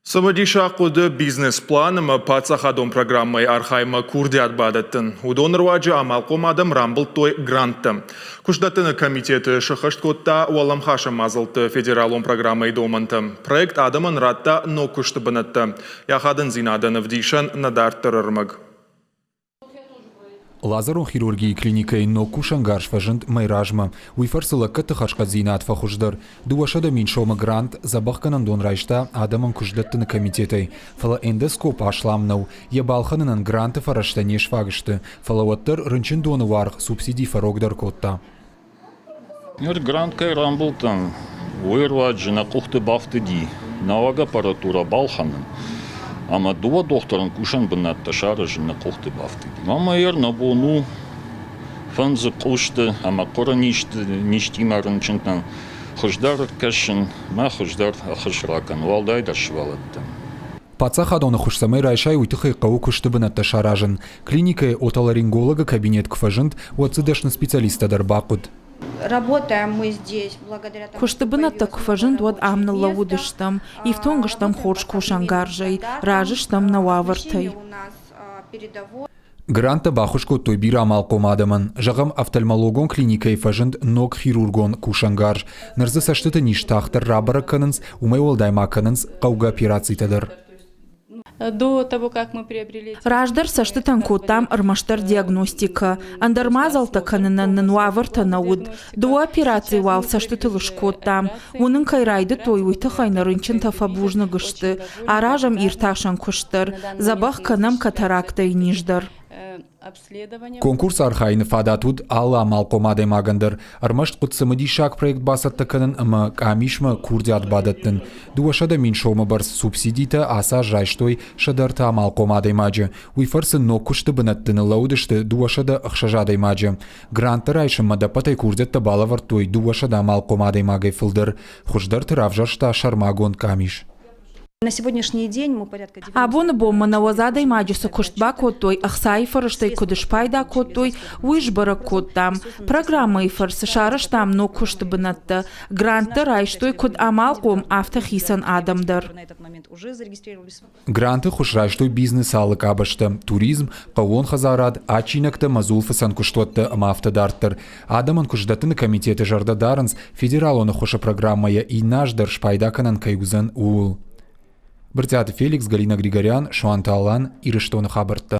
Самадиша куды бизнес-планым пацахадом программой архайма курдят бадаттын. Удоныр ваджы амалкомадым рамбыл той гранты. Кушдаттыны комитеты шықышт котта уалам хашым мазылты федералом программой домынты. Проект адымын ратта но кушты бынытты. Яхадын зинадын вдишан надарттырырмыг. Лазарон хирургии клиникой но кушангарш фажент майражма. Уйфарсыла кыты хашкадзинат фахуждар. Дуашада миншома грант забахканан дон райшта адаман кушдаттыны комитетой. Фала эндоскоп ашламнау. Ебалханынан гранты фарашта нешфагышты. Фала ваттар рынчин доны варх субсидий фарогдар котта. Грант кай рамбултан. Уйрваджи на кухты бафтыди. Навага аппаратура балханын. Ама дуа докторын кушан бынатта шарыжы на кухты бафтыди. Мама ерна бону фанзы кушты, ама кора ништимарын чынтан. Хождар кашын, ма хождар ахышракан. Валдай да швалаттан. Пацахадоны хушсамай райшай уйтыхай кау кушты бынатта шаражын. Клиника отоларинголога кабинет кфажынт уатсыдашны специалиста дарбакуд. Работаем мы здесь благодаря тому, Куштыбына так фажын дуад амны лавудыштам, и в тонгыштам ходж кушангаржай, ражыштам на вавартай. Гранта бахушко той бира амалкомадаман. Жагам офтальмологон клиникай фажынд ног хирургон кушангарж. Нырзы саштыты ништахтар рабара канынс, умай олдайма канынс, кауга операцийтадыр. До того, как мы приобрели... Раждар саштытан котам армаштар диагностика. Андармазалта канынан нуаварта науд. До операции вал саштытылыш котам. Унын кайрайды той уйты хайнарынчын тафабужны гышты. Аражам ирташан куштар. Забах канам катаракта иниждар. Конкурс архайны фадатуд алла амалкомадай магандыр. Армашт кутсымыди шак проект басатты канын ама камишма курдят бадаттын. Дуашада миншома барс субсидита аса жайштой шадарта амалкомадай маджы. Уйфарсы но кушты бынаттыны лаудышты дуашада ахшажадай маджы. Гранты райшым мадапатай курдятта балавар той дуашада амалкомадай магай фылдыр. Хуждар тыравжашта шармагон камиш. На сегодняшний день мы порядка 90... Абоны бомма на вазадай маджуса куштба котой, ахсай фарыштай кудышпайда котой, уйшбара коттам. Программа и фарсы шарыштам но кушты бынатты. Гранты райштой куд амалком автохисан адамдар. Гранты хушрайштой бизнес алык абашты. Туризм, кавон хазарад, ачинакты мазулфасан куштотты ама автодарттыр. Адаман кушдатыны комитеты жардадарынс федерал оны хуша программая и наждар шпайдаканан кайгузан уул. Бертят Феликс, Галина Григорян, Шуанта Алан, Ирыштоны хабартты.